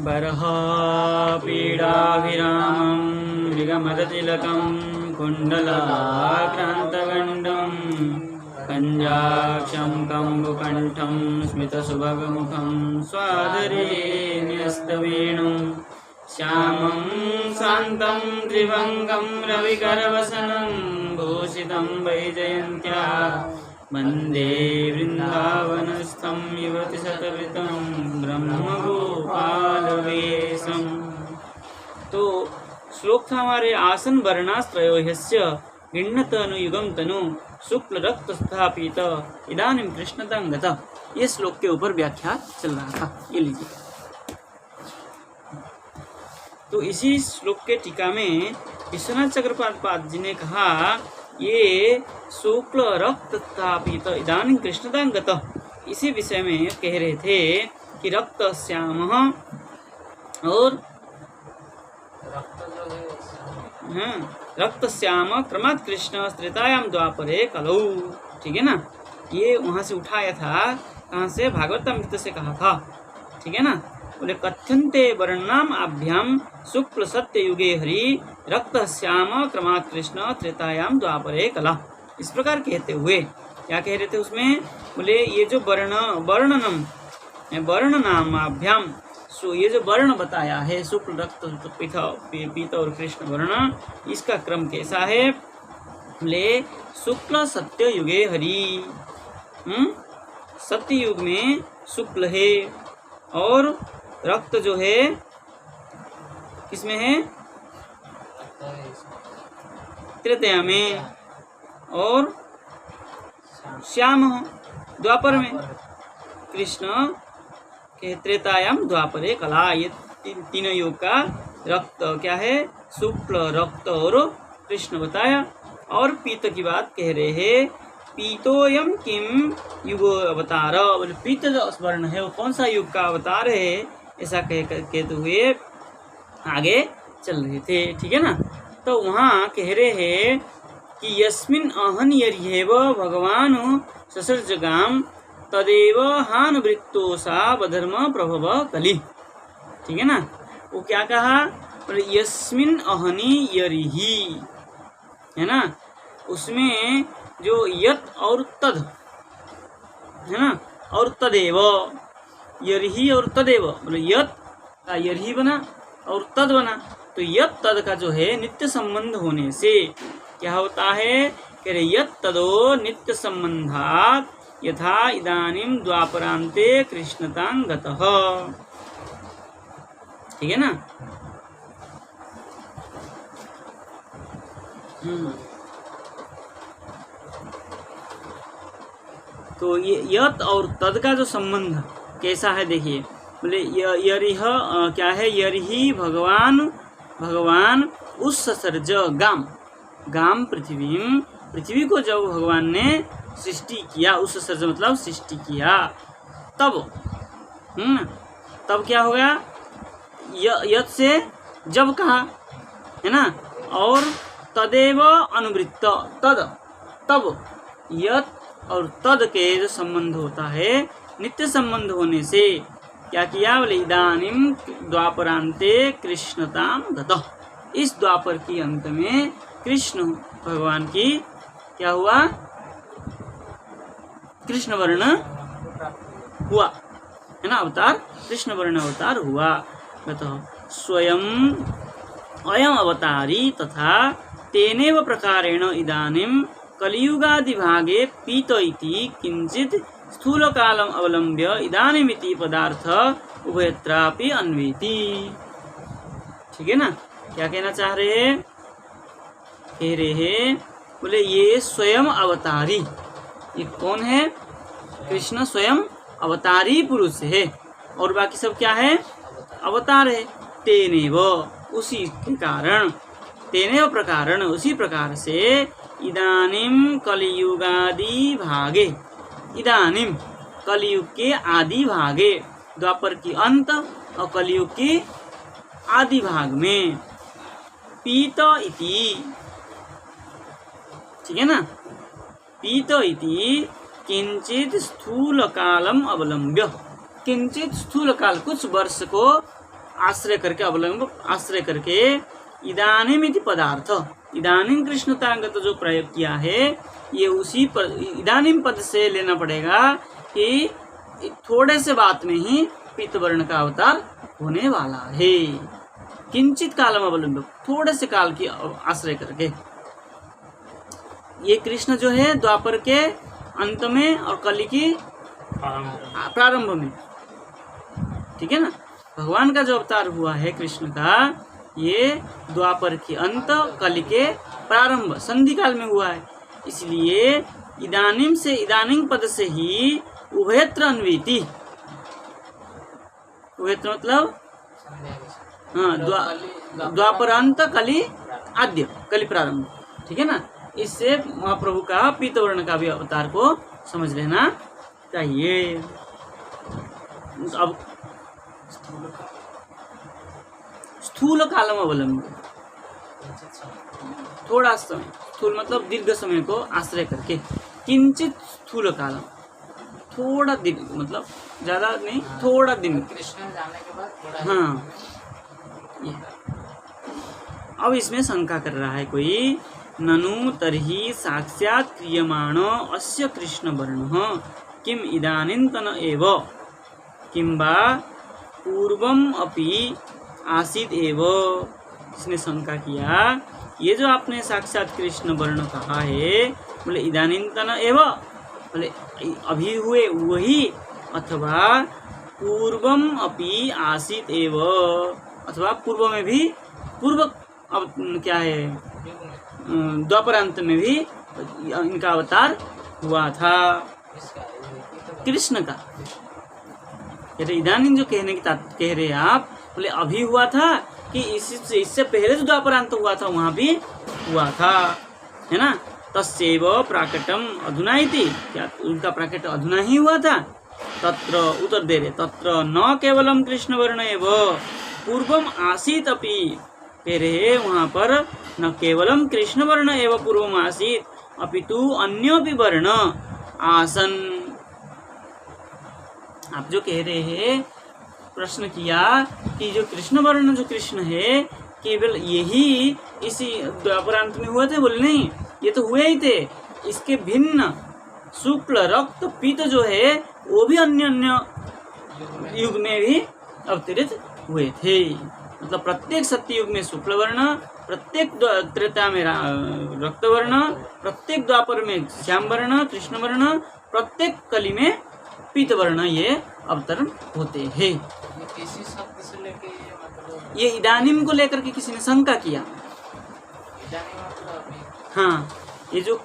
बर्हापीडाभिरामं मृगमदतिलकं कुण्डलाक्रान्तगण्डं कञ्जाक्षं कम्बुकण्ठं स्मितसुभगमुखं स्वादरे न्यस्तवेणुं श्यामं शान्तं त्रिभङ्गं रविकरवसनं भूषितं वैजयन्त्या वन्दे वृन्दावनस्थं युवतिशतवृतं ब्रह्मगोपालवेशम्। तो श्लोक था हमारे आसन वर्णास्त्रयोह्यस्य गृह्णतनुयुगं तनु शुक्ल रक्त स्थापित इदानीं कृष्णतां गतः। ये श्लोक के ऊपर व्याख्या चल रहा था, ये लीजिए। तो इसी श्लोक के टीका में विश्वनाथ चक्रपाद जी ने कहा, ये शुक्ल रक्त स्थापित इदानीं कृष्णतां गतः, इसी विषय में कह रहे थे कि रक्त श्याम और रक्त श्याम क्रमात् कृष्ण त्रेतायाम द्वापरे कलौ। ठीक है ना, ये वहां से उठाया था, कहाँ से? भागवतामृत से कहा था। ठीक है ना, बोले कथ्यन्ते वर्णाम आभ्याम शुक्ल सत्य युगे हरि रक्त श्याम क्रमात् कृष्ण त्रेतायाम द्वापरे कला। इस प्रकार कहते हुए क्या कह रहे थे उसमें? बोले ये जो वर्णनामाभ्याम, सो ये जो वर्ण बताया है शुक्ल रक्त पीत और कृष्ण वर्ण, इसका क्रम कैसा है? बोले शुक्ल सत्य युगे हरि, सत्य युग में शुक्ल है और रक्त जो है किसमें है? त्रेतया में, और श्याम द्वापर में, कृष्ण के त्रेतायाम द्वापरे कला। ये तीनों युग का रक्त क्या है? शुक्ल रक्त और कृष्ण बताया। और पीत की बात कह रहे हैं, पीतोयम किम युगो अवतार। बोले पीत जो वर्ण है वो कौन सा युग का अवतार है, ऐसा कहते हुए आगे चल रहे थे। ठीक है ना, तो वहाँ कह रहे हैं कि यस्मिन अहन यर्येव भगवान ससर्जगाम तदेव हान वृत्तोषा बधर्म प्रभव कली। ठीक है ना, वो क्या कहा? यस्मिन अहनी यरिही, है ना, उसमें जो यत और तद है ना, और तदेव, यरिही और तदेव, बोले यत का यरिही बना और तद बना, तो यत तद का जो है नित्य संबंध होने से क्या होता है? कह रहे यत तदो नित्य संबंधात यथा इदानीं द्वापरांते कृष्णतां गतः। ठीक है ना, तो ये यत और तद का जो संबंध कैसा है देखिए। बोले यरिह क्या है? यरिही भगवान उस ससर्ज गाम पृथ्वी को जब भगवान ने सृष्टि किया, उस ससर्ज मतलब सृष्टि किया, तब क्या हो गया? यत से जब कहा, है ना, और तदेव अनुवृत्त, तब यत और तद के जो संबंध होता है, नित्य संबंध होने से क्या किया? बोले इदानीं द्वापरांते कृष्णतां गतः। इस द्वापर की अंत में कृष्ण भगवान की क्या हुआ? कृष्ण वर्ण हुआ, है ना, अवतार, कृष्ण वर्ण अवतार हुआ। गतः स्वयं अयम अवतारी तथा तेनेव प्रकारेण इदानीं कलियुगादि भागे पीत इति किंचित स्थूल कालम अवलंब्य इदानीमिति पदार्थ उभयत्रापि अन्वेति। ठीक है ना, क्या कहना चाह रहे हैं? कह रहे हैं, बोले ये स्वयं अवतारी, ये कौन है? कृष्ण स्वयं अवतारी पुरुष है, और बाकी सब क्या है? अवतार है। तेनेव, उसी के कारण, तेनेव प्रकारण, उसी प्रकार से इदानीं कलियुगादि भागे, इदानीं कलियुग के आदि भागे, द्वापर की अंत और कलियुग के आदि भाग में पीत इति, ठीक है ना, पीत इति किंचित स्थूल कालम अवलंब्य, किंचित स्थूल काल, कुछ वर्ष को आश्रय करके, अवलंब आश्रय करके, इदानीमिति पदार्थ, इदानीम कृष्णतांगत जो प्रयोग किया है ये उसी पर इदानीम पद से लेना पड़ेगा कि थोड़े से बात में ही पीतवर्ण का अवतार होने वाला है। किंचित कालम अवलंब, थोड़े से काल की आश्रय करके। ये कृष्ण जो है द्वापर के अंत में और कली की प्रारंभ में, ठीक है ना। भगवान का जो अवतार हुआ है कृष्ण का, ये द्वापर के अंत, कली के प्रारंभ, संधि काल में हुआ है। इसलिए इदानीम से, इदानीम पद से ही उभयत्र अन्वेति, उभयत्र मतलब हाँ, द्वापर अंत, कली आद्य, कली प्रारंभ, ठीक है ना। इससे महाप्रभु का पीतवर्ण का भी अवतार को समझ लेना चाहिए। अब स्थूल कालम अवलंब, थोड़ा समय, स्थूल मतलब दीर्घ समय को आश्रय करके, किंचित स्थूल कालम, थोड़ा दिन मतलब ज्यादा नहीं, थोड़ा दिन, कृष्ण जाने के बाद थोड़ा, हाँ। अब इसमें शंका कर रहा है कोई, ननु तर्हि साक्षात् क्रियमाणो अस्य कृष्ण वर्णः किम इदानीन्तन एव किंबा पूर्वम अपि आसीत् एव। इसने शंका किया, ये जो आपने साक्षात कृष्ण वर्ण कहा है, बोले इदानीन्तन एव, बोले अभी हुए वही, अथवा पूर्वम अपि आसीत् एव, अथवा पूर्व में भी, पूर्व अब क्या है, द्वापरांत में भी इनका अवतार हुआ था कृष्ण का। कहते इदानीं जो कहने की कह रहे हैं आप, बोले अभी हुआ था कि इससे पहले जो द्वापरांत हुआ था वहां भी हुआ था, है ना। तस्यैव प्राकटम अधुना इति, क्या उनका प्राकट अधुना ही हुआ था। तत्र उत्तर दे रहे, तत्र न केवलम कृष्ण वर्ण एव पूर्वम आसीत अपि, कह रहे वहां पर न केवलम कृष्ण वर्ण एव पूर्वम आसीत अपितु अन्योपि वर्ण आसन। आप जो कह रहे हैं, प्रश्न किया कि जो कृष्ण वर्ण जो कृष्ण है केवल यही इसी द्वापरांत में हुए थे, बोले नहीं, ये तो हुए ही थे, इसके भिन्न शुक्ल रक्त पीत जो है वो भी अन्य अन्य युग में भी अवतरित हुए थे। मतलब प्रत्येक सत्य युग में शुक्ल वर्ण, प्रत्येक त्रेता में रक्त वर्ण, प्रत्येक द्वापर में श्याम वर्ण, कृष्ण वर्ण, प्रत्येक कली में पीत वर्ण ये अवतरण होते हैं। किसी शब्द से लेके ये मतलब, ये इदानीम को लेकर के किसी ने शंका किया, इदानीं मतलब हाँ, ये जो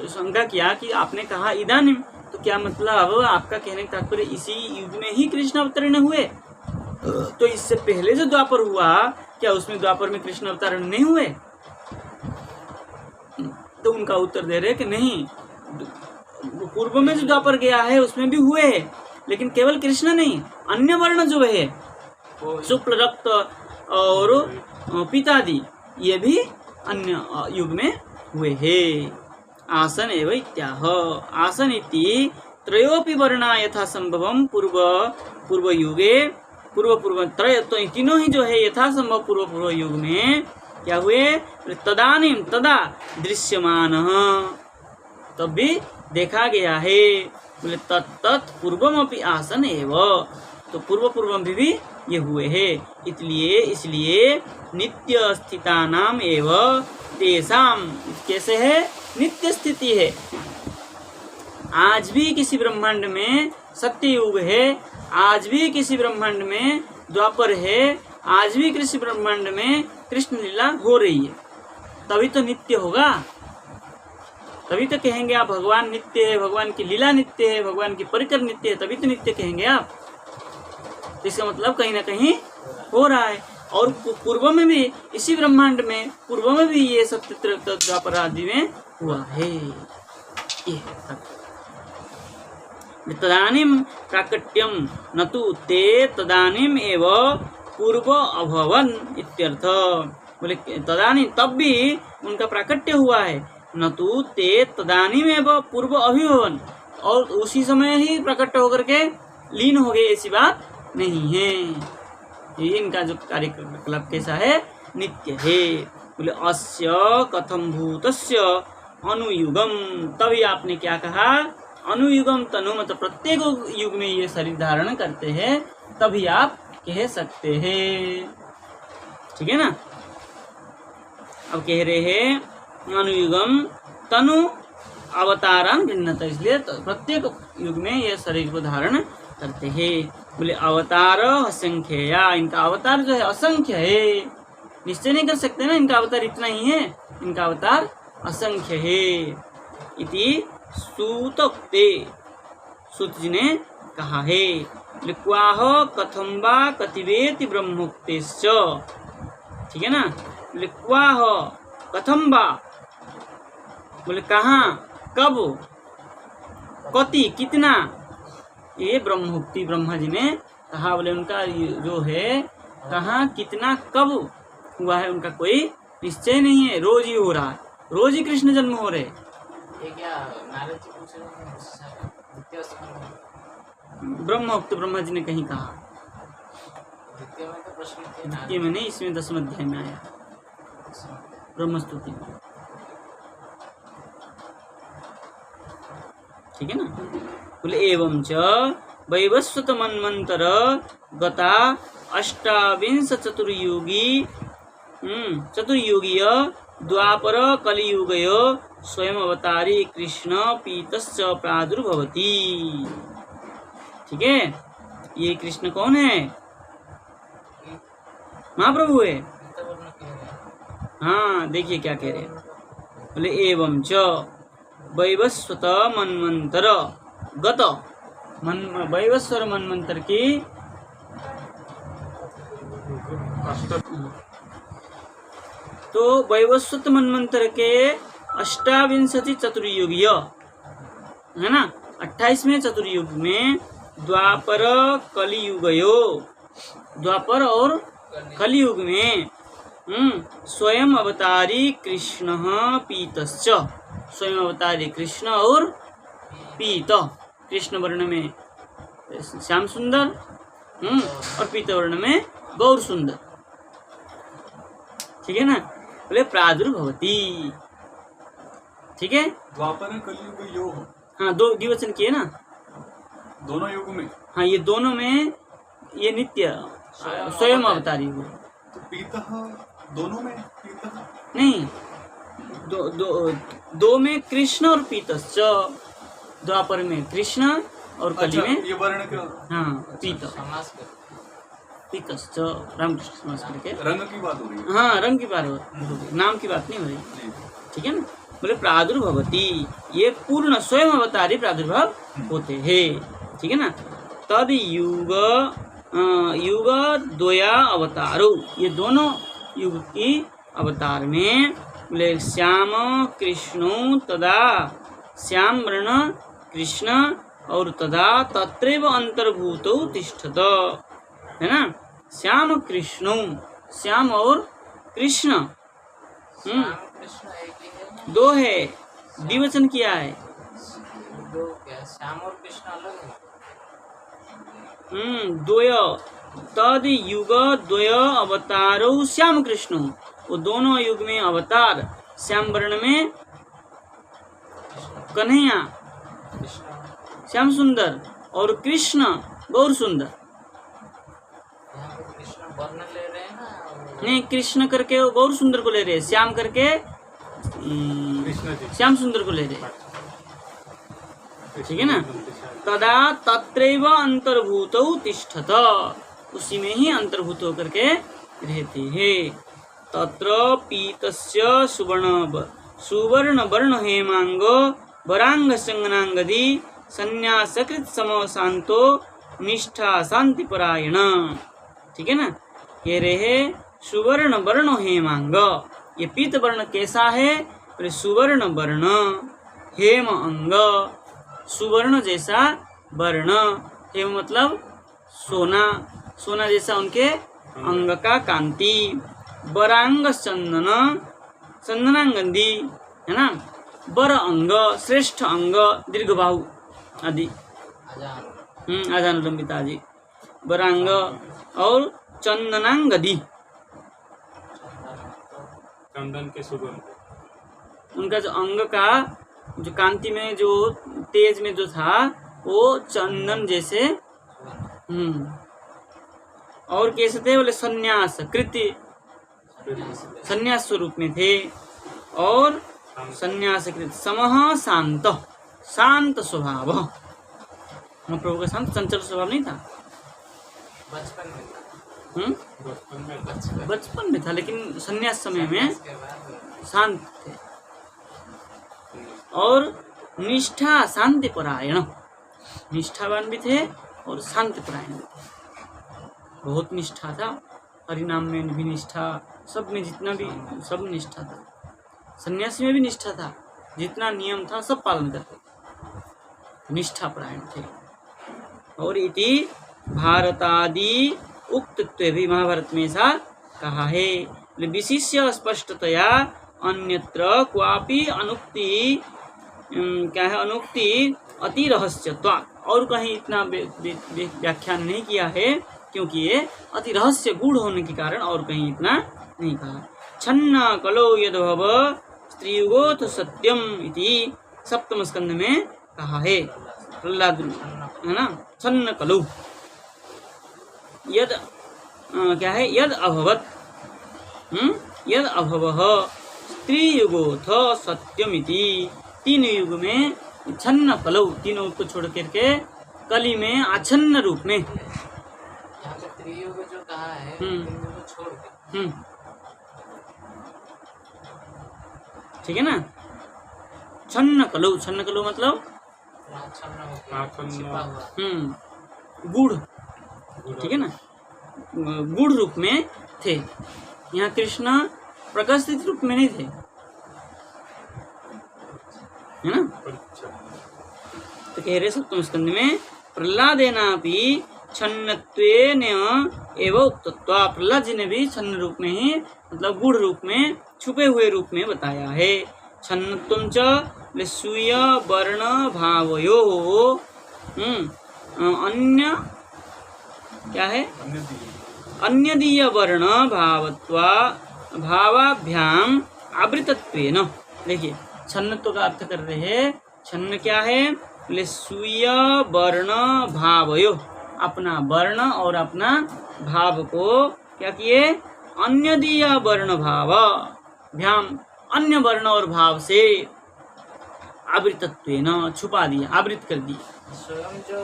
शंका किया कि आपने कहा इदानीम, तो क्या मतलब आपका कहने का तात्पर्य इसी युग में ही कृष्ण अवतरण हुए, तो इससे पहले जो द्वापर हुआ क्या उसमें द्वापर में कृष्ण अवतरण नहीं हुए? तो उनका उत्तर दे रहे कि नहीं, पूर्व में जो द्वापर गया है उसमें भी हुए हैं, लेकिन केवल कृष्ण नहीं, अन्य वर्ण जो है शुक्ल रक्त और पितादि ये भी अन्य युग में हुए हैं। आसन एवं इत्याह, आसन इति त्रयोपि वर्णा यथा संभवम पूर्व युगे, पूर्व त्रय, तो तीनों ही जो है यथा संभव पूर्व युग में क्या हुए, तदानीम तदा दृश्यमान, तब भी देखा गया है, बोले तत्त पूर्वमपि आसन एव, तो पूर्व में भी ये हुए हैं। इसलिए नित्य स्थितानाम एव तेषाम, कैसे है, नित्य स्थिति है। आज भी किसी ब्रह्मांड में सत्य युग है, आज भी किसी ब्रह्मांड में द्वापर है, आज भी किसी ब्रह्मांड में कृष्ण लीला हो रही है, तभी तो नित्य होगा, तभी तो कहेंगे आप भगवान नित्य है, भगवान की लीला नित्य है, भगवान की परिकर नित्य है, तभी तो नित्य कहेंगे आप। तो इसका मतलब कहीं ना कहीं हो रहा है। और पूर्व में भी इसी ब्रह्मांड में पूर्व में भी ये सत्य द्वापर आदि में हुआ है। तदानीम प्राकट्यम न तु ते तदानीम एव पूर्व अभवन इत्यर्थ, बोले तदानीम तब भी उनका प्राकट्य हुआ है, न तु ते तदानीम एव पूर्व अभिभवन, और उसी समय ही प्रकट होकर के लीन हो गए, ऐसी बात नहीं है। ये इनका जो कार्यकलाप कैसा है, नित्य है। बोले अस्य कथम भूतस्य अनुयुगम, तभी आपने क्या कहा, अनुयुगम तनु, मतलब प्रत्येक युग में ये शरीर धारण करते हैं, तभी आप कह सकते हैं। ठीक है ना। अब कह रहे हैं अनुयुगम तनु अवतारान भिन्नता, इसलिए तो प्रत्येक युग में ये शरीर को धारण करते हैं। बोले अवतार असंख्य, या इनका अवतार जो है असंख्य है, निश्चय नहीं कर सकते ना इनका अवतार इतना ही है, इनका अवतार असंख्य है। इति सूतोक्ते, सूत जी ने कहा है। क्वाह कथम वा कतिवेति ब्रह्मोक्तेश्च, ठीक है ना। बोले क्वाह कथम वा, बोले कहाँ, कब, कति कितना, ये ब्रह्मोक्ति ब्रह्मा जी ने कहा। बोले उनका जो है कहाँ कितना कब हुआ है उनका कोई निश्चय नहीं है, रोज ही हो रहा है, रोज ही कृष्ण जन्म हो रहे। ये क्या नारद जी पूछ रहे हैं, द्वितीय स्कंद ब्रह्मोक्त ब्रह्मा जी ने कहीं कहा, द्वितीय में तो प्रश्न थे, द्वितीय में नहीं, इसमें 10वें अध्याय में आया ब्रह्मस्तुति में। ठीक है ना। बोले एवं च वैवस्वत मन्वंतर गता अष्टाविंश चतुर्युगीय द्वापर कलियुगयो स्वयं अवतारी कृष्ण पीतश्च प्रादुर्भवति। ठीक है, ये कृष्ण कौन है, महाप्रभु है। हाँ देखिए क्या कह रहे हैं। बोले एवं च वैवस्वत मन्वंतर गत, वैवस्वर मन्वंतर की तो वैवस्वत मन्वंतर के अष्टाविंशति चतुर्युगीय है ना, 28वें चतुर्युग में द्वापर कलियुगयो, द्वापर और कलियुग में स्वयं अवतारी कृष्ण पीतश्च, स्वयं अवतारी कृष्ण और पीत, कृष्ण वर्ण में श्याम सुंदर और पीत वर्ण में गौर सुंदर। ठीक है ना। बोले प्रादुर्भवती, ठीक है। द्वापर कलियुग योग, हाँ दो द्विवचन किए ना, दोनों युग में। हाँ ये दोनों में ये नित्य स्वयं अवतारी हुए। तो पीतः दोनों में, पीतः नहीं, दो में कृष्ण और पीतश्च, द्वापर में कृष्ण और कली में ये वर्ण का हाँ पीत, समास कर पीतश्च रामकृष्ण समास करके रंग की बात हो रही है। हाँ रंग की बात हो रही, नाम की बात नहीं हो रही। ठीक है ना। बोले प्रादुर्भवती, ये पूर्ण स्वयं अवतारी प्रादुर्भाव होते हैं। ठीक है ना। तद युग युग द्वया अवतारो, ये दोनों युग की अवतार में बोले श्याम कृष्णो तदा, श्याम वर्ण कृष्ण और तदा तत्रैव अंतर्भूतो तिष्ठत, है ना। श्याम कृष्णो, श्याम और कृष्ण श्याम कृष्ण एक ही है ना? दो है, द्विवचन किया है। दो क्या, श्याम और कृष्ण अलग है? द्वय, तद युग द्वय अवतारो श्याम कृष्ण, वो दोनों युग में अवतार, श्याम वर्ण में कन्हैया कृष्ण श्याम सुंदर और कृष्ण गौर सुंदर। यहाँ पे कृष्ण वर्ण ले रहे हैं ना, नहीं, कृष्ण करके वो गौर सुंदर को ले रहे, श्याम करके कृष्ण जी, श्याम सुंदर को ले रहे। ठीक है ना। तदा तत्रैव अंतर्भूतौ तिष्ठत, उसी में ही अंतर्भूत होकर के रहते हैं। तत्र पीतस्य सुवर्ण वर्ण हेमांग वरांग संगनांगदी संन्यासकृत सम शांतो निष्ठा शांति परायण। ठीक है ना। कह रहे हैं सुवर्ण वर्ण हेमांग, ये पीत वर्ण कैसा है, सुवर्ण वर्ण हेम अंग, सुवर्ण जैसा वर्ण, हेम मतलब सोना, सोना जैसा उनके अंग का कांति, वरांग चंदन चंदनांगंदी, है ना। वर अंग श्रेष्ठ अंग दीर्घ बाहु आदि। आजान आजानुलंबिता जी, वरांग और चंदनांगदी, चंदन के सुगंध, उनका जो अंग का जो कांति में जो तेज में जो था वो चंदन जैसे। और कैसे थे बोले संन्यास कृति, संन्यास स्वरूप में थे। और संन्यास कृत समह शांत, शांत स्वभाव। महाप्रभु का शांत चंचल स्वभाव नहीं था। बचपन में था। बचपन में था, लेकिन संन्यास समय में के बाद शांत थे। और निष्ठा शांति परायण, निष्ठावान भी थे और शांति परायण भी थे। बहुत निष्ठा था, हरिनाम में भी निष्ठा, सब में जितना भी सब निष्ठा था। सन्यासी में भी निष्ठा था, जितना नियम था सब पालन करते थे, निष्ठा परायण थे। और इति भारतादि उक्तत्वे भी, महाभारत में ऐसा कहा है। विशिष्य स्पष्टतया अन्यत्र क्वापि अनुक्ति, क्या है अनुक्ति अति रहस्यत्वा, और कहीं इतना व्याख्यान नहीं किया है क्योंकि ये अति रहस्य गूढ़ होने के कारण और कहीं इतना नहीं कहा। छन्न कलो यद्भव स्त्रीयुगोथ सत्यम इति सप्तम स्कंद में कहा है। प्रहलाद है ना, छन्न कलो यद क्या है, यद अभवत यद अभवः स्त्रीयुगोथ सत्यम इति, तीन युग में छन्न कलौ, तीनों युग को छोड़ करके कली में आछन्न रूप में, यहाँ पे त्रियुग जो कहा है त्रियुग को छोड़ के, ठीक है ना। छन्न कलौ, छन्न कलौ मतलब छिपा हुआ, गूढ़, ठीक है ना, गूढ़ रूप में थे। यहाँ कृष्ण प्रकाशित रूप में नहीं थे, है ना। तो कह रहे सप्तम स्कंद में प्रहलादेनापि छन्नत्वेन एव उक्तत्वा, प्रहलाद जी ने भी छन्न रूप में ही मतलब गूढ़ रूप में, छुपे हुए रूप में बताया है। छन्नत्वं च स्वीय वर्ण भावयो, अन्य क्या है, अन्यदीय वर्ण भावत्वा भावाभ्याम आवृतत्वेन। देखिए छन्नत्व का अर्थ कर रहे हैं, छन्न क्या है, स्वीय वर्ण भावयो, अपना वर्ण और अपना भाव को क्या किए, अन्यदीय वर्ण भाव भ्याम, अन्य वर्ण और भाव से आवृतत्वेन छुपा दिया, आवृत कर दिया। स्वयं जो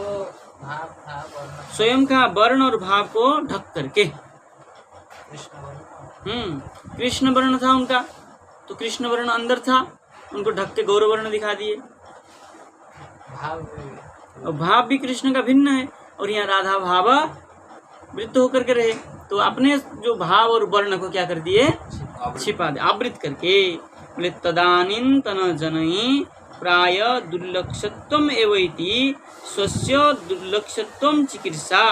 भाव था वर्ण, स्वयं का वर्ण और भाव को ढक करके। कृष्ण वर्ण, कृष्ण वर्ण था उनका, तो कृष्ण वर्ण अंदर था, उनको ढक के गौर वर्ण दिखा दिए। और भाव भी कृष्ण का भिन्न है, और यहाँ राधा भावा वृत्त होकर के रहे, तो अपने जो भाव और वर्ण को क्या कर दिए, छिपा दे, आवृत करके। बोले तदानीन्तन जनई प्राय दुर्लक्षत्वम एवैति स्वस्य दुर्लक्षत्वम चिकीर्षा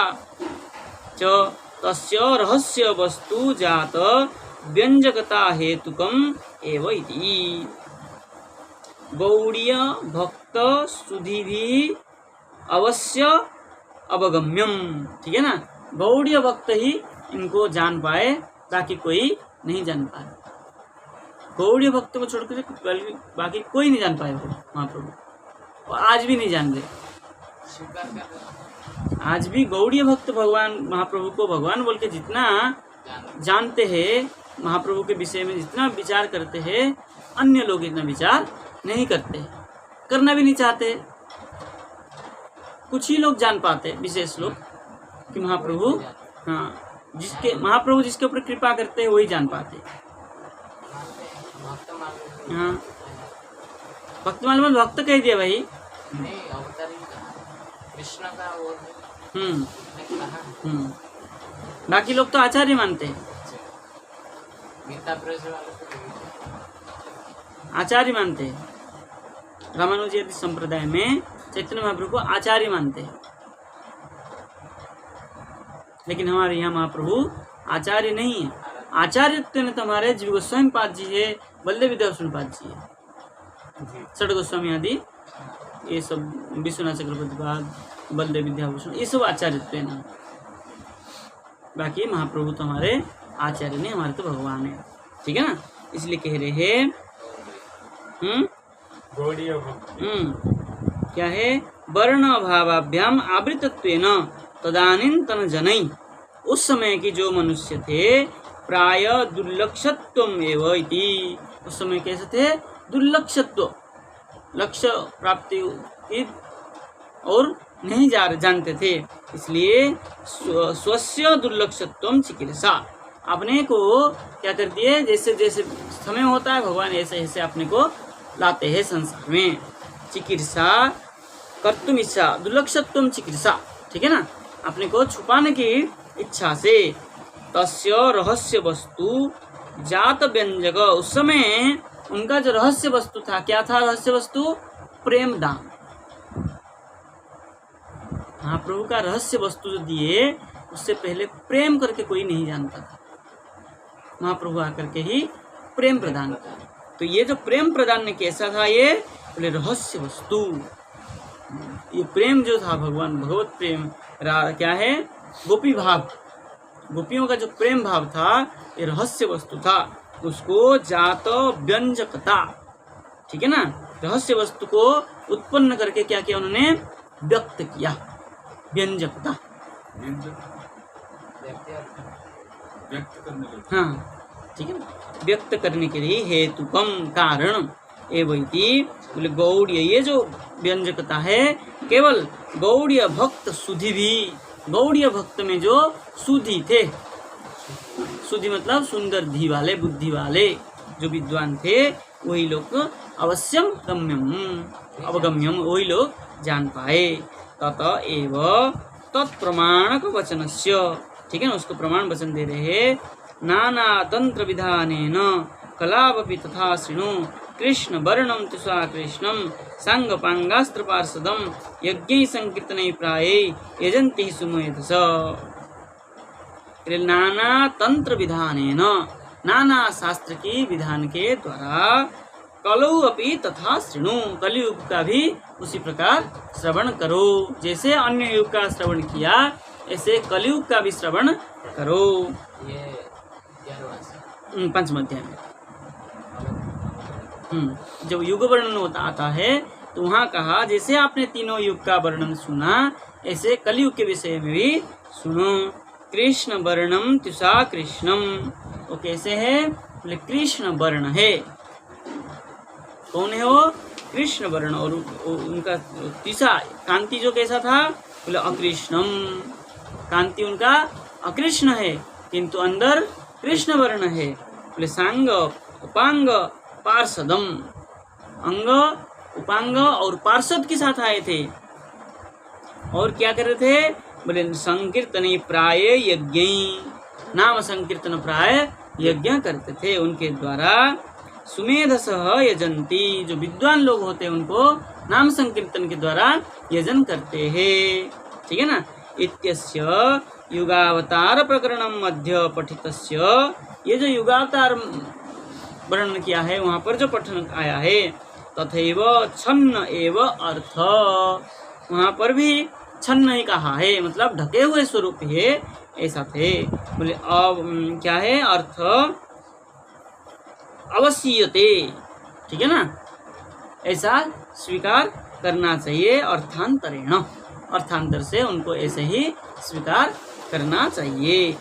च तस्य रहस्य वस्तु जात व्यंजकता हेतुकम एवैति। गौड़ीय भक्त सुधि भी अवश्य अवगम्यम, ठीक है ना। गौड़ीय भक्त ही इनको जान पाए, बाकी कोई नहीं जान पाए। गौड़ीय भक्त को छोड़कर बाकी कोई नहीं जान पाए महाप्रभु, और आज भी नहीं जान रहे। आज भी गौड़ीय भक्त भगवान महाप्रभु को भगवान बोल के जितना जानते हैं, महाप्रभु के विषय में जितना विचार करते हैं, अन्य लोग इतना विचार नहीं करते, करना भी नहीं चाहते। कुछ ही लोग जान पाते, विशेष लोग, कि महाप्रभु, हाँ, जिसके महाप्रभु जिसके ऊपर कृपा करते हैं वही जान पाते। हाँ, भक्त मालूम भक्त कह दिया भाई। नहीं, अवतारी कृष्ण का वो बाकी लोग तो आचार्य मानते हैं, गीता प्रेस वाले तो आचार्य मानते हैं। रामानुजी आदि संप्रदाय में चैतन्य महाप्रभु को आचार्य मानते हैं, लेकिन हमारे यहाँ महाप्रभु आचार्य नहीं है। आचार्यत्व ने तो हमारे जीव गोस्वामी पाद जी है, बलदेव विद्याभूषण पाद जी है, षड गोस्वामी आदि, ये सब विश्वनाथ चक्रवर्ती पाद, बलदेव विद्याभूषण, ये सब आचार्यत्व नाम। बाकी महाप्रभु तो हमारे आचार्य नहीं, हमारे तो भगवान है, ठीक है ना। इसलिए कह रहे हैं गौड़ीय भक्ति क्या है, वर्ण अभावाभ्याम आवृतत्वेन तदानीन्तन जनै, उस समय के जो मनुष्य थे प्राय दुर्लक्षत्वम एव इति, उस समय कैसे थे, दुर्लक्षत्व, लक्ष्य प्राप्ति की और नहीं जानते थे, इसलिए स्वस्य दुर्लक्षत्वम चिकित्सा, अपने को क्या कर दिए, जैसे जैसे समय होता है भगवान ऐसे ऐसे अपने को लाते हैं संसार में। चिकित्सा कर्तुम इच्छा, दुर्लक्षत्वम चिकित्सा, ठीक है ना, अपने को छुपाने की इच्छा से। तस्य रहस्य वस्तु जात व्यंजक, उस समय उनका जो रहस्य वस्तु था, क्या था रहस्य वस्तु, प्रेम दान। महाप्रभु का रहस्य वस्तु जो दिए, उससे पहले प्रेम करके कोई नहीं जानता था, महाप्रभु आकर के ही प्रेम प्रदान किया। तो ये जो प्रेम प्रदान ने कैसा था, ये बोले रहस्य वस्तु, ये प्रेम जो था भगवान भगवत प्रेम क्या है, गोपी भाव, गोपियों का जो प्रेम भाव था, ये रहस्य वस्तु था, उसको जात व्यंजकता, ठीक है ना, रहस्य वस्तु को उत्पन्न करके क्या किया उन्होंने, व्यक्त किया, व्यंजकता, व्यक्त करने के लिए, हाँ ठीक है ना, व्यक्त करने के लिए हेतुकम कारण एवं बोले गौड़ीय, ये जो व्यंजकता है केवल गौड़ीय भक्त सुधि भी, गौड़ीय भक्त में जो सुधि थे, सुधि मतलब सुंदर धी वाले, बुद्धि वाले जो विद्वान थे, वही लोग अवश्यम गम्यम अवगम्यम, वही लोग जान पाए। तत एव तत्प्रमाणक वचनस्य, ठीक है ना, उसको प्रमाण वचन दे रहे हैं। नाना तंत्र विधानेन कलावपि तथा शृणु कृष्ण वर्णम तुषा कृष्णम सांग पांगास्त्र पार्षदम यज्ञ संकीर्तन प्राय यजंति सुमेधस। नाना तंत्र विधानेन, नाना शास्त्र की विधान के द्वारा, कलौ अपि तथा शृणु, कलियुग का भी उसी प्रकार श्रवण करो, जैसे अन्य युग का श्रवण किया ऐसे कलियुग का भी श्रवण करो। ये 5वें अध्याय में जब युग वर्णन होता आता है तो वहाँ कहा, जैसे आपने तीनों युग का वर्णन सुना ऐसे कलियुग के विषय में भी सुनो। कृष्ण वर्णम तुषा कृष्णम, वो कैसे है, बोले कृष्ण वर्ण है, कौन है वो, कृष्ण वर्ण, और उनका तुषा कांति जो कैसा था, बोले अकृष्णम, कांति उनका अकृष्ण है किंतु अंदर कृष्ण वर्ण है। बोले सांग उपांग पार्षदम, अंग उपांग और पार्षद के साथ आए थे, और क्या कर रहे थे, बोले संकीर्तन प्राय यज्ञ, नाम संकीर्तन प्राय यज्ञ करते थे, उनके द्वारा सुमेधस यजंती, जो विद्वान लोग होते हैं उनको नाम संकीर्तन के द्वारा यजन करते हैं, ठीक है ना। इत्यस्य युगावतार प्रकरणम मध्य पठितस्य, ये जो युगावतार वर्णन किया है वहाँ पर जो पठन आया है, तथैव छन्न एव अर्थ, वहाँ पर भी छन्न ही कहा है, मतलब ढके हुए स्वरूप है, ऐसा थे। बोले अब क्या है, अर्थ अवश्यते, ठीक है ना, ऐसा स्वीकार करना चाहिए, अर्थांतरेण, अर्थांतर से उनको ऐसे ही स्वीकार करना चाहिए।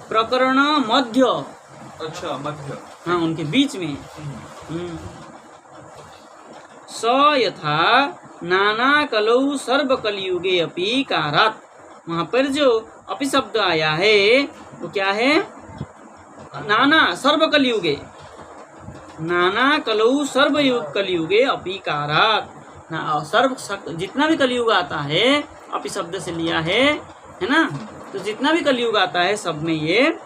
प्रकरण मध्य, अच्छा मध्य, हाँ उनके बीच में। स यथा नाना कलौ सर्व कलियुगे अपि कारात, वहाँ पर जो अपि शब्द आया है वो क्या है, नाना सर्व कलियुगे, नाना कलौ सर्वयुग कलियुगे अपि कारात, सर्व जितना भी कलियुग आता है अपि शब्द से लिया है ना, तो जितना भी कलियुग आता है सब में ये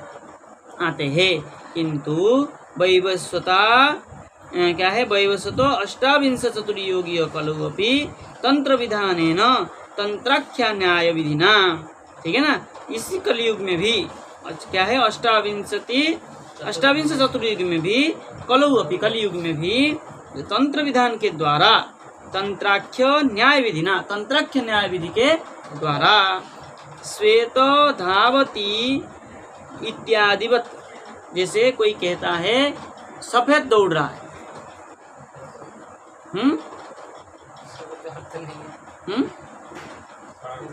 आते हैं, किंतु वैवस्वता क्या है, वैवस्वतो अष्टाविंश चतुर्योगीय कलौ अपि तंत्र विधानेन तंत्राख्या न्याय विधिना, ठीक है ना, इसी कलियुग में भी क्या है, अष्टाविंश चतुर्युग में भी, कलौ अपि कलियुग में भी तंत्र विधान के द्वारा, तंत्राख्य न्याय विधि ना, तंत्राख्य न्याय विधि के द्वारा श्वेत धावती इत्यादिवत, जैसे कोई कहता है सफेद दौड़ रहा है, अर्थ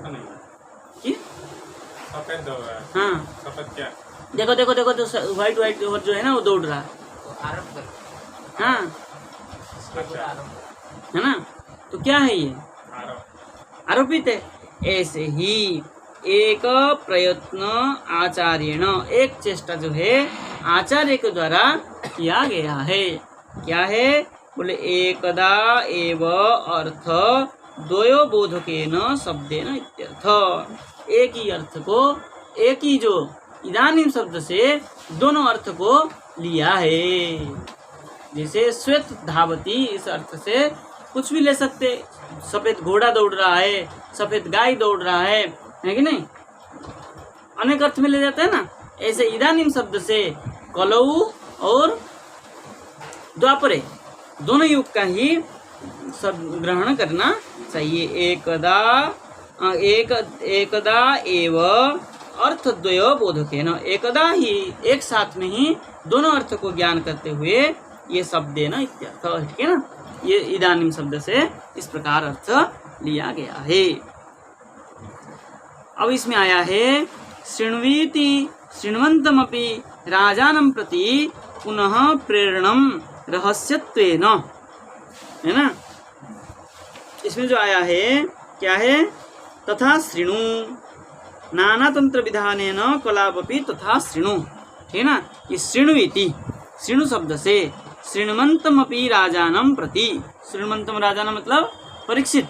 नहीं है। कि? सफेद दौड़ रहा है। हाँ, सफेद क्या? देखो देखो देखो, तो व्हाइट व्हाइट जो है ना वो दौड़ रहा है। तो आरोप कर, हाँ, इसके ऊपर आरोप। है ना, तो क्या है ये? आरोप। आरोपित है। ऐसे ही एक प्रयत्न आचार्यण, एक चेष्टा जो है आचार्य के द्वारा किया गया है। क्या है? बोले एकदा एव अर्थ द्वयो बोधकेन शब्देन इत्यर्थ। एक ही अर्थ को, एक ही जो इदानीम शब्द से दोनों अर्थ को लिया है। जैसे श्वेत धावती, इस अर्थ से कुछ भी ले सकते, सफेद घोड़ा दौड़ रहा है, सफेद गाय दौड़ रहा है कि नहीं, अनेक अर्थ में ले जाता है ना। ऐसे इदानीम शब्द से कलऊ और द्वापरे दोनों युग का ही सब ग्रहण करना चाहिए। एकदा एव अर्थद्वयो बोधकेन, एकदा ही, एक साथ में ही दोनों अर्थ को ज्ञान करते हुए ये शब्द देना इत्यर्थ, ठीक है ना। ये इदानीम शब्द से इस प्रकार अर्थ लिया गया है। अब इसमें आया है शृण्वीति शृण्वन्तमपि राजानं प्रति पुनः प्रेरणम रहस्यत्वेन, है ना। इसमें जो आया है क्या है? तथा शृणु नाना तंत्र विधानेन कलापि तथा शृणु, ठीक है ना। ये शृण्वीति, शृणु शब्द से शृण्वन्तमपि राजानं प्रति, शृण्वन्तम राजानं मतलब परीक्षित,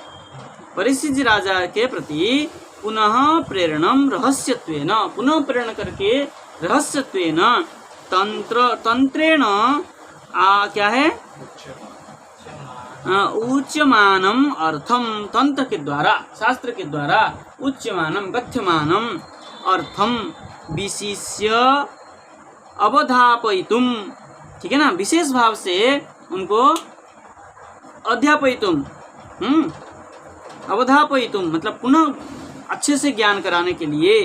परीक्षित राजा के प्रति पुनः प्रेरणम रहस्यत्वेन, पुनः प्रेरण करके रहस्यत्वेन तंत्रेण क्या है? उच्यमानम अर्थम, तंत्र के द्वारा, शास्त्र के द्वारा उच्यमानम कथ्यमानम अर्थम विशिष्य अवधापयितुम, ठीक है ना, विशेष भाव से उनको अध्यापयितुम, अवधापयितुम मतलब पुनः अच्छे से ज्ञान कराने के लिए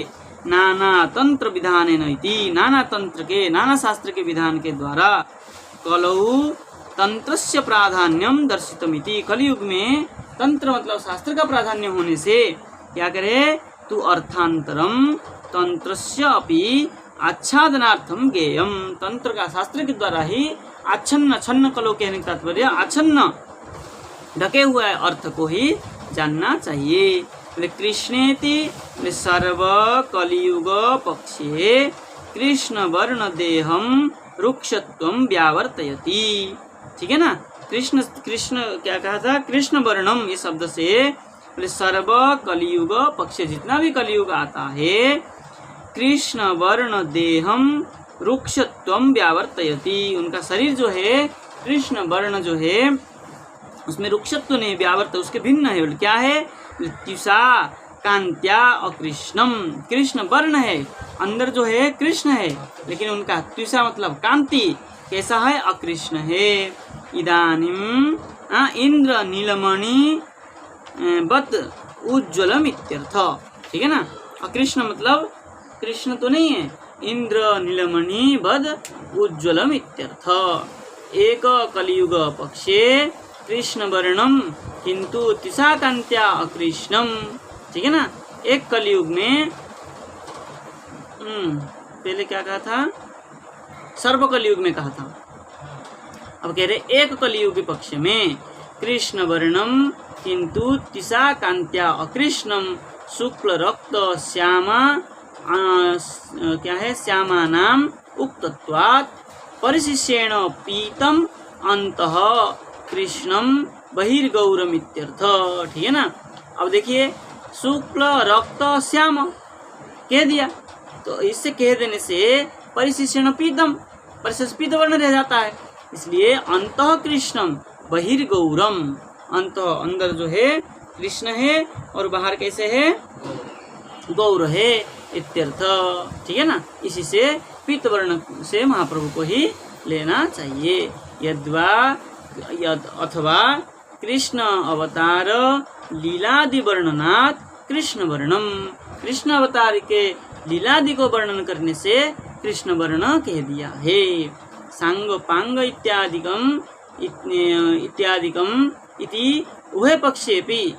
नाना तंत्र विधानेन इति, नाना तंत्र के, नाना शास्त्र के विधान के द्वारा कलऊ तंत्रस्य प्राधान्यम दर्शितमिति, कलयुग में तंत्र मतलब शास्त्र का प्राधान्य होने से क्या करे? तु अर्थांतरम तंत्रस्य अपि आच्छादनार्थम गेयम, तंत्र का शास्त्र के द्वारा ही आच्छन्न, छन्न कलो कहने का तात्पर्य आच्छन्न ढके हुआ अर्थ को ही जानना चाहिए। कृष्णेति सर्व कलियुग पक्षे कृष्ण वर्ण देहम रुक्षत्वम व्यावर्तयति, ठीक है ना। कृष्ण, कृष्ण क्या कहा था? कृष्ण वर्णम, ये शब्द से सर्व कलियुग पक्ष, जितना भी कलियुग आता है, कृष्ण वर्ण देहम रुक्षत्वम व्यावर्तयति, उनका शरीर जो है कृष्ण वर्ण जो है उसमें रुक्षत्व नहीं, व्यावर्त उसके भिन्न है। क्या है? त्युषा कांत्या अकृष्णम, कृष्ण वर्ण है, अंदर जो है कृष्ण है, लेकिन उनका त्युषा मतलब कांति कैसा है? अकृष्ण है। इदानीम इंद्र नीलमणि बत उज्ज्वलम इत्यर्थ, ठीक है ना। अकृष्ण मतलब कृष्ण तो नहीं है, इंद्र नीलमणि बद उज्ज्वलम इत्यर्थ। एक कलियुग पक्षे कृष्ण वर्णम किंतु तिसा कांत्या अकृष्णम, ठीक है ना। एक कलियुग में पहले क्या कहा था? सर्व कलियुग में कहा था, अब कह रहे एक कलियुग पक्ष में कृष्ण वर्णम किंतु तिसा कांत्या अकृष्णम शुक्ल रक्त श्यामा क्या है? श्यामा नाम उक्तत्वात् परिशिष्येण पीतम अंतः कृष्णम बहिर्गौरम इत्यर्थ, ठीक है ना। अब देखिए शुक्ल रक्त श्याम कह दिया, तो इससे कह देने से परिशिष्येण पीतम, परिशिष्ट पीत वर्ण रह जाता है, इसलिए अंतः कृष्णम बहिर्गौरम, अंतः अंदर जो है कृष्ण है और बाहर कैसे है? गौर है इत्यर्थ, ठीक है ना। इसी से पीत वर्ण से महाप्रभु को ही लेना चाहिए। यद्वा अथवा कृष्ण अवतार लीलादि वर्णनात् कृष्ण वर्णम, कृष्ण अवतार के लीलादि को वर्णन करने से कृष्ण वर्ण कह दिया है। सांग पांग इत्यादिकम इति उभय पक्षे भी,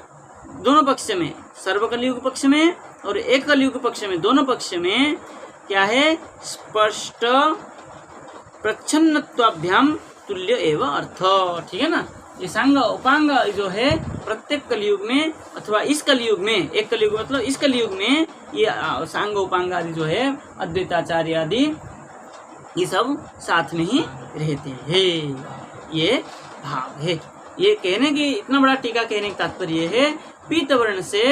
दोनों पक्ष में, सर्वकलयुग पक्ष में और एक कलयुग पक्ष में, दोनों पक्ष में क्या है, स्पष्ट प्रच्छन्नत्वाभ्याम तुल्य एवं अर्थ। ठीक है ना। ये सांग उपांग जो है प्रत्येक कलयुग में अथवा इस कलयुग में, एक कलयुग मतलब इस कलयुग में ये सांग उपांग आदि जो है अद्वैताचार्य आदि ये सब साथ में ही रहते हैं। ये भाव है। ये कहने की, इतना बड़ा टीका कहने का तात्पर्य है पीतवर्ण से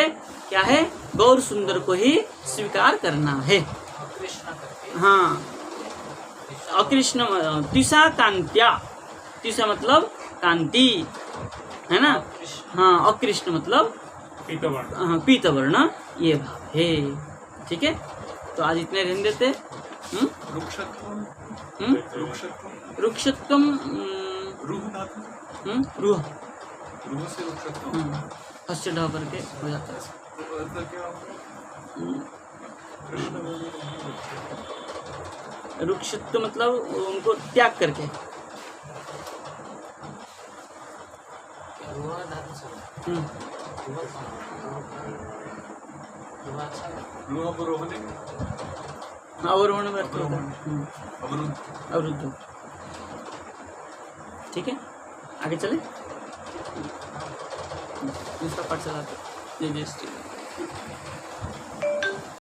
क्या है, गौर सुंदर को ही स्वीकार करना है। कृष्ण करके हाँ, अकृष्ण तिसा कांत्या, तिसा मतलब कांति है ना। हाँ, अकृष्ण मतलब पीतवर्ण। हाँ, पीतवर्ण, ये भाव है। ठीक है, तो आज इतने रहने देते। रुक्षत्वम रूह फर्स्ट ढ करके हो जाता है। रुक्षत्व मतलब उनको त्याग करके। रुआ धातु से रुआ अच्छा अवरोहण में अर्थ होता है। अवरुद्ध। ठीक है, आगे चले। दूसरा पाठ चलाते। जय जय श्री राम।